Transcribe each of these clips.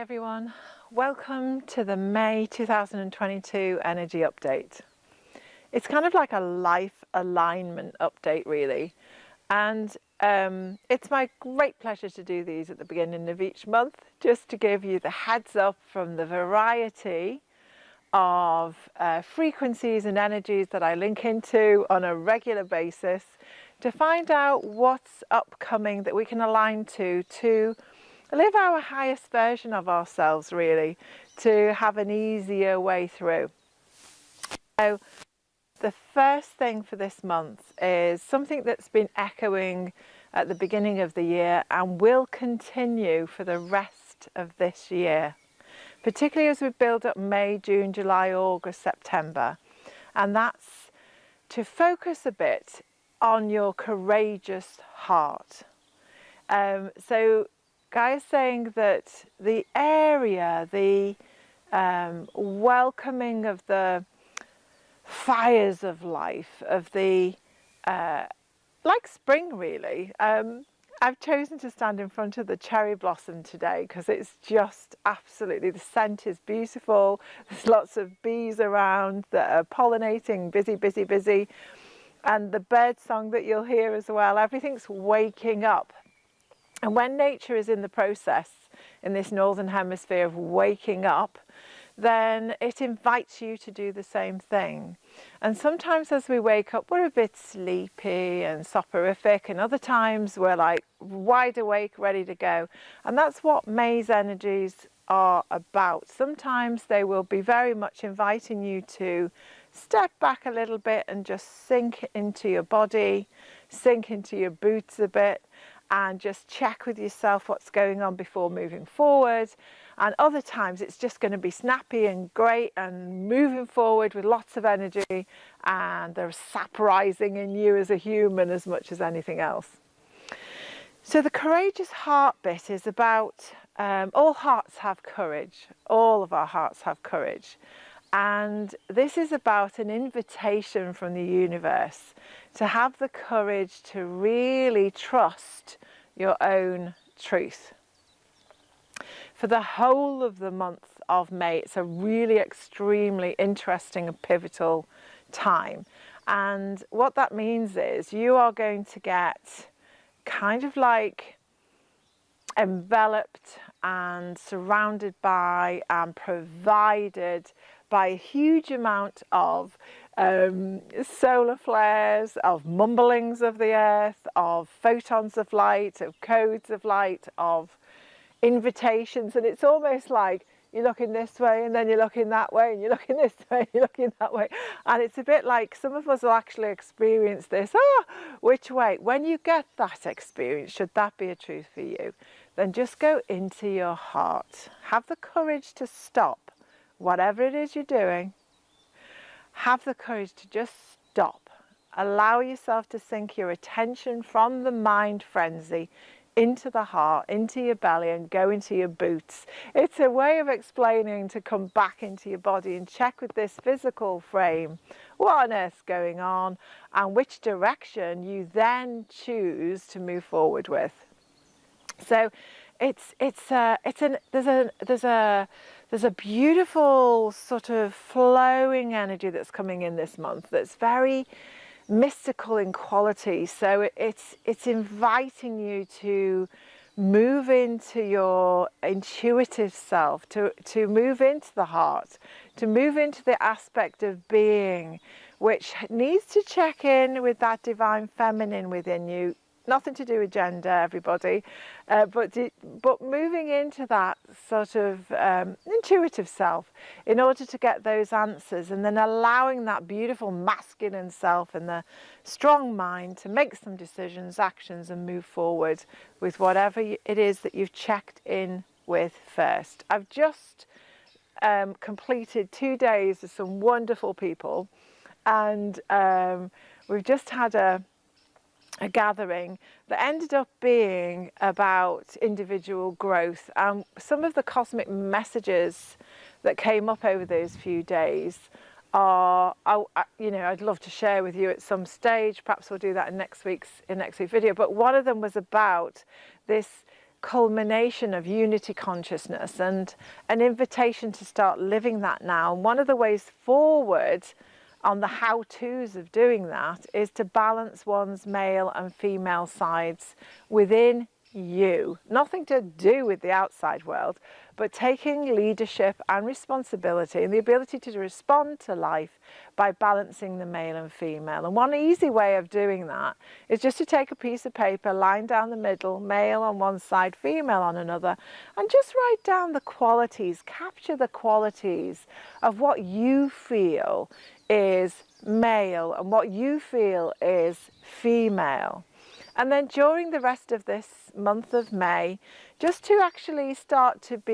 everyone, welcome to the May 2022 energy update. It's kind of like a life alignment update really, and it's my great pleasure to do these at the beginning of each month just to give you the heads up from the variety of frequencies and energies that I link into on a regular basis to find out what's upcoming that we can align to live our highest version of ourselves, really, to have an easier way through. So the first thing for this month is something that's been echoing at the beginning of the year and will continue for the rest of this year, particularly as we build up May, June, July, August, September. And that's to focus a bit on your courageous heart. So Gaia's saying that the area, the welcoming of the fires of life, of the, like spring really. I've chosen to stand in front of the cherry blossom today because it's just absolutely, the scent is beautiful. There's lots of bees around that are pollinating, busy, busy, busy. And the bird song that you'll hear as well, everything's waking up. And when nature is in the process, in this northern hemisphere of waking up, then it invites you to do the same thing. And sometimes as we wake up, we're a bit sleepy and soporific, and other times we're like wide awake, ready to go. And that's what May's energies are about. Sometimes they will be very much inviting you to step back a little bit and just sink into your body, sink into your boots a bit, and just check with yourself what's going on before moving forward. And other times it's just going to be snappy and great and moving forward with lots of energy, and there's sap rising in you as a human as much as anything else. So the courageous heart bit is about all hearts have courage. All of our hearts have courage. And this is about an invitation from the universe to have the courage to really trust your own truth. For the whole of the month of May, it's a really extremely interesting and pivotal time. And what that means is you are going to get kind of like enveloped and surrounded by and provided by a huge amount of solar flares, of mumblings of the earth, of photons of light, of codes of light, of invitations. And it's almost like you're looking this way and then you're looking that way and you're looking this way and you're looking that way. And it's a bit like some of us will actually experience this. Which way? When you get that experience, should that be a truth for you, then just go into your heart. Have the courage to stop. Whatever it is you're doing, have the courage to just stop. Allow yourself to sink your attention from the mind frenzy into the heart, into your belly, and go into your boots. It's a way of explaining to come back into your body and check with this physical frame what on earth's going on and which direction you then choose to move forward with. So there's a beautiful sort of flowing energy that's coming in this month that's very mystical in quality. So it's inviting you to move into your intuitive self, to move into the heart, to move into the aspect of being which needs to check in with that divine feminine within you. Nothing to do with gender, everybody, but moving into that sort of intuitive self in order to get those answers, and then allowing that beautiful masculine self and the strong mind to make some decisions, actions, and move forward with whatever it is that you've checked in with first. I've just completed 2 days with some wonderful people, and we've just had a gathering that ended up being about individual growth, and some of the cosmic messages that came up over those few days are, I'd love to share with you at some stage. Perhaps we'll do that in next week's video. But one of them was about this culmination of unity consciousness and an invitation to start living that now. And one of the ways forward on the how-tos of doing that is to balance one's male and female sides within you. Nothing to do with the outside world, but taking leadership and responsibility and the ability to respond to life by balancing the male and female. And one easy way of doing that is just to take a piece of paper, line down the middle, male on one side, female on another, and just write down the qualities, capture the qualities of what you feel is male and what you feel is female. And then during the rest of this month of May, just to actually start to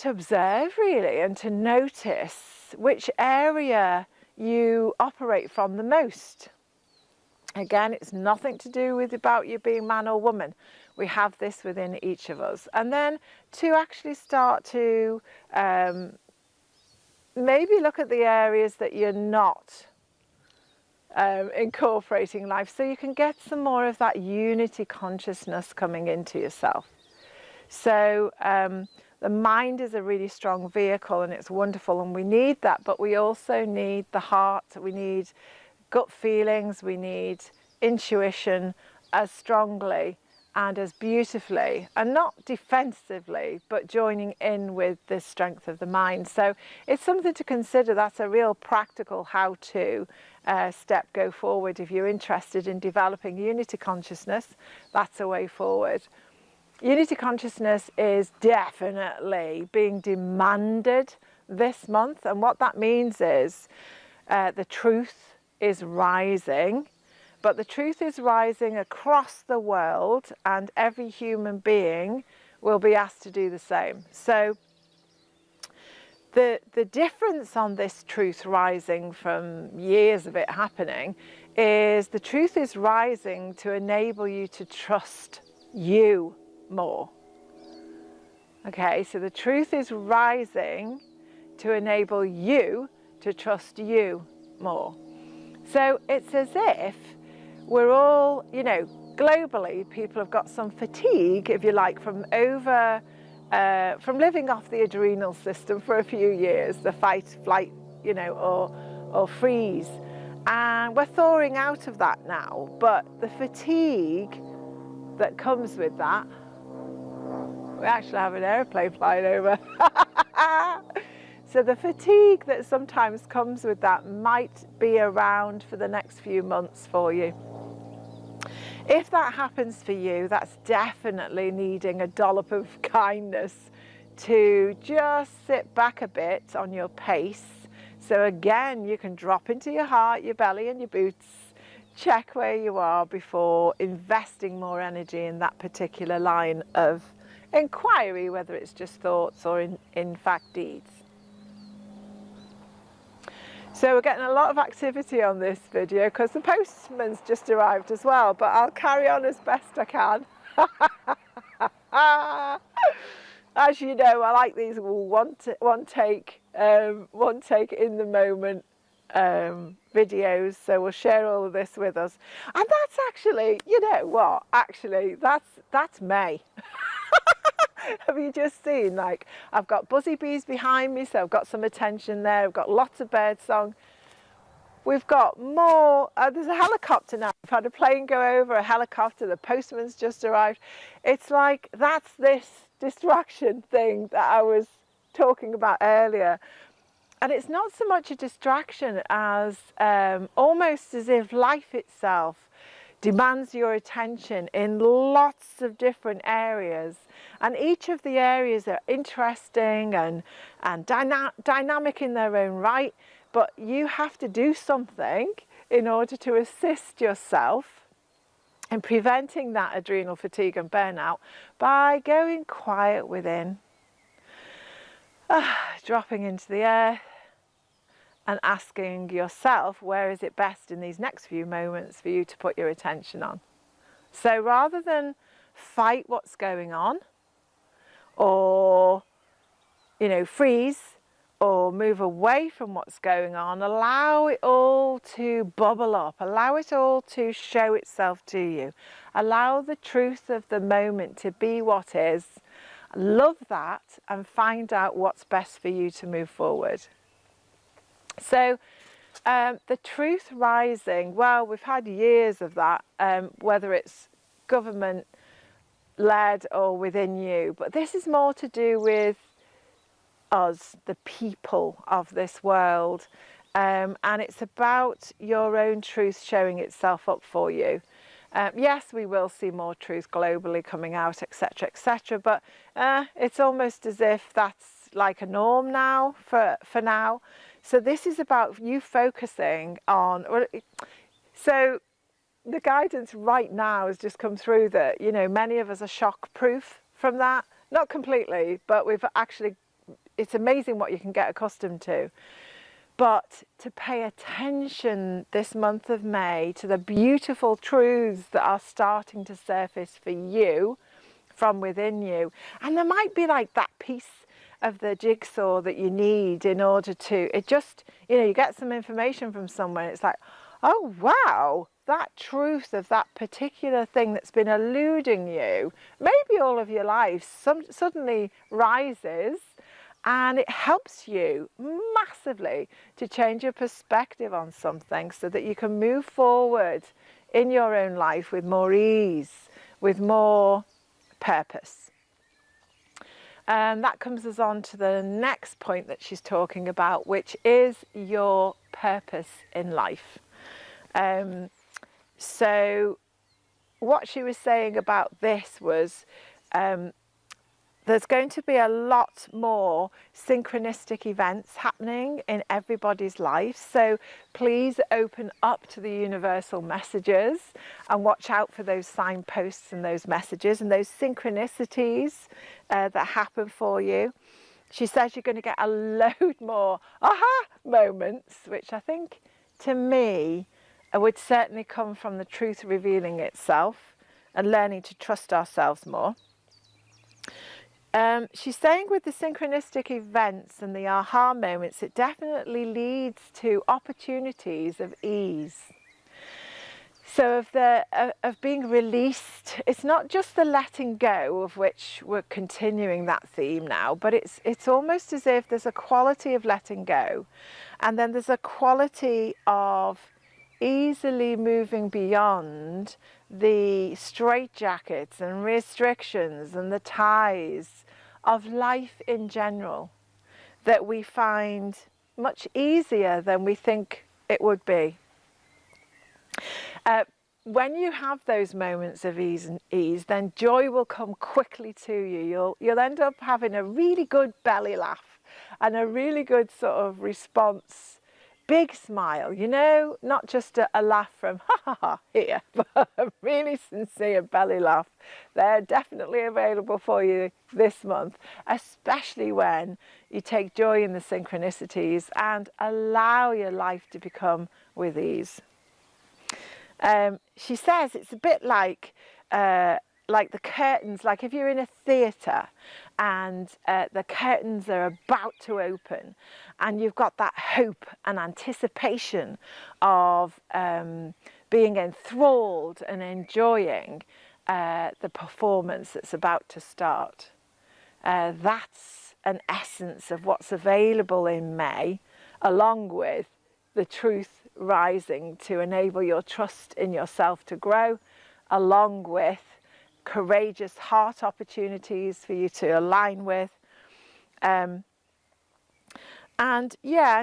observe really, and to notice which area you operate from the most. Again, it's nothing to do with about you being man or woman. We have this within each of us. And then to actually start to maybe look at the areas that you're not incorporating life, so you can get some more of that unity consciousness coming into yourself. So the mind is a really strong vehicle and it's wonderful, and we need that, but we also need the heart, we need gut feelings, we need intuition as strongly and as beautifully, and not defensively, but joining in with the strength of the mind. So it's something to consider. That's a real practical how-to step go forward. If you're interested in developing unity consciousness, that's a way forward. Unity consciousness is definitely being demanded this month, and what that means is the truth is rising. But the truth is rising across the world, and every human being will be asked to do the same. So the difference on this truth rising from years of it happening is the truth is rising to enable you to trust you more. Okay, so the truth is rising to enable you to trust you more. So it's as if we're all, you know, globally, people have got some fatigue, if you like, from living off the adrenal system for a few years, the fight, flight, you know, or freeze. And we're thawing out of that now. But the fatigue that comes with that, we actually have an airplane flying over. So the fatigue that sometimes comes with that might be around for the next few months for you. If that happens for you, that's definitely needing a dollop of kindness to just sit back a bit on your pace. So again, you can drop into your heart, your belly and your boots, check where you are before investing more energy in that particular line of inquiry, whether it's just thoughts or in fact deeds. So we're getting a lot of activity on this video because the postman's just arrived as well, but I'll carry on as best I can. As you know, I like these one take in the moment videos, so we'll share all of this with us. And that's actually, you know what, actually that's May. Have you just seen, like, I've got buzzy bees behind me, so I've got some attention there. I've got lots of bird song. We've got more, there's a helicopter now. We've had a plane go over, a helicopter, the postman's just arrived. It's like, that's this distraction thing that I was talking about earlier. And it's not so much a distraction as almost as if life itself demands your attention in lots of different areas, and each of the areas are interesting and dynamic in their own right, but you have to do something in order to assist yourself in preventing that adrenal fatigue and burnout by going quiet within, dropping into the earth, and asking yourself, where is it best in these next few moments for you to put your attention on? So rather than fight what's going on, or, you know, freeze, or move away from what's going on, allow it all to bubble up, allow it all to show itself to you. Allow the truth of the moment to be what is. Love that and find out what's best for you to move forward. So the truth rising, well, we've had years of that, whether it's government led or within you, but this is more to do with us, the people of this world, and it's about your own truth showing itself up for you. Yes, we will see more truth globally coming out, etc., but it's almost as if that's like a norm now for now. So this is about you focusing on, so the guidance right now has just come through that, you know, many of us are shock proof from that. Not completely, but we've actually, it's amazing what you can get accustomed to. But to pay attention this month of May to the beautiful truths that are starting to surface for you from within you. And there might be like that piece of the jigsaw that you need in order to, it just, you know, you get some information from someone, it's like, oh wow, that truth of that particular thing that's been eluding you, maybe all of your life, suddenly rises, and it helps you massively to change your perspective on something so that you can move forward in your own life with more ease, with more purpose. And that comes us on to the next point that she's talking about, which is your purpose in life. So what she was saying about this was there's going to be a lot more synchronistic events happening in everybody's life. So please open up to the universal messages and watch out for those signposts and those messages and those synchronicities that happen for you. She says you're going to get a load more aha moments, which I think to me would certainly come from the truth revealing itself and learning to trust ourselves more. She's saying with the synchronistic events and the aha moments, it definitely leads to opportunities of ease. So of being released, it's not just the letting go, of which we're continuing that theme now, but it's almost as if there's a quality of letting go, and then there's a quality of easily moving beyond the straitjackets and restrictions and the ties of life in general that we find much easier than we think it would be. When you have those moments of ease, then joy will come quickly to you. You'll end up having a really good belly laugh and a really good sort of response. Big smile, you know, not just a laugh from ha ha ha here, but a really sincere belly laugh. They're definitely available for you this month, especially when you take joy in the synchronicities and allow your life to become with ease. She says it's a bit like the curtains, like if you're in a theatre and the curtains are about to open and you've got that hope and anticipation of being enthralled and enjoying the performance that's about to start. That's an essence of what's available in May, along with the truth rising to enable your trust in yourself to grow, along with courageous heart opportunities for you to align with. And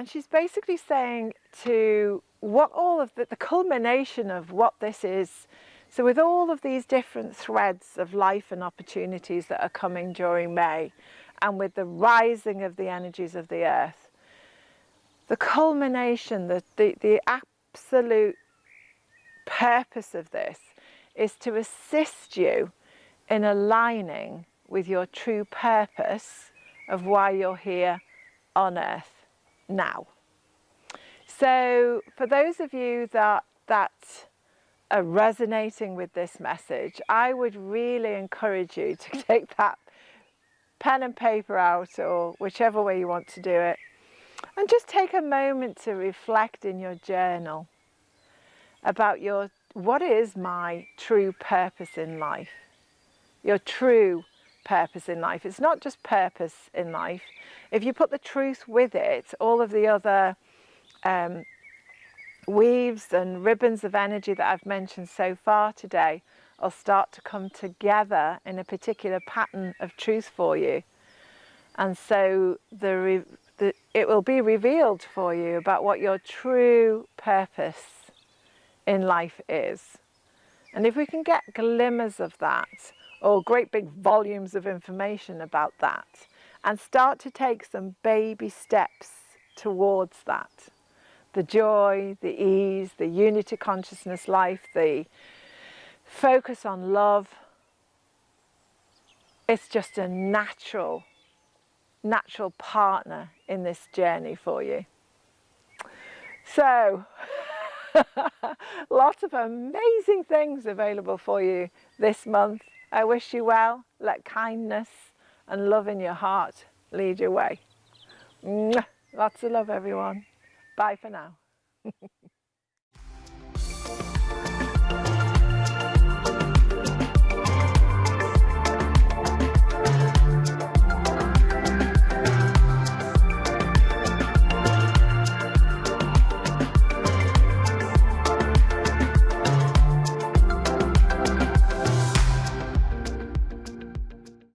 she's basically saying to what all of the culmination of what this is. So with all of these different threads of life and opportunities that are coming during May, and with the rising of the energies of the earth, the culmination, the absolute purpose of this is to assist you in aligning with your true purpose of why you're here on earth now. So for those of you that are resonating with this message, I would really encourage you to take that pen and paper out, or whichever way you want to do it, And just take a moment to reflect in your journal about what is my true purpose in life? Your true purpose in life. It's not just purpose in life. If you put the truth with it, all of the other weaves and ribbons of energy that I've mentioned so far today will start to come together in a particular pattern of truth for you. And so it will be revealed for you about what your true purpose in life is. And if we can get glimmers of that, or great big volumes of information about that, and start to take some baby steps towards that, the joy, the ease, the unity consciousness life, the focus on love, it's just a natural partner in this journey for you. So, lots of amazing things available for you this month. I wish you well. Let kindness and love in your heart lead your way. Mwah. Lots of love, everyone. Bye for now.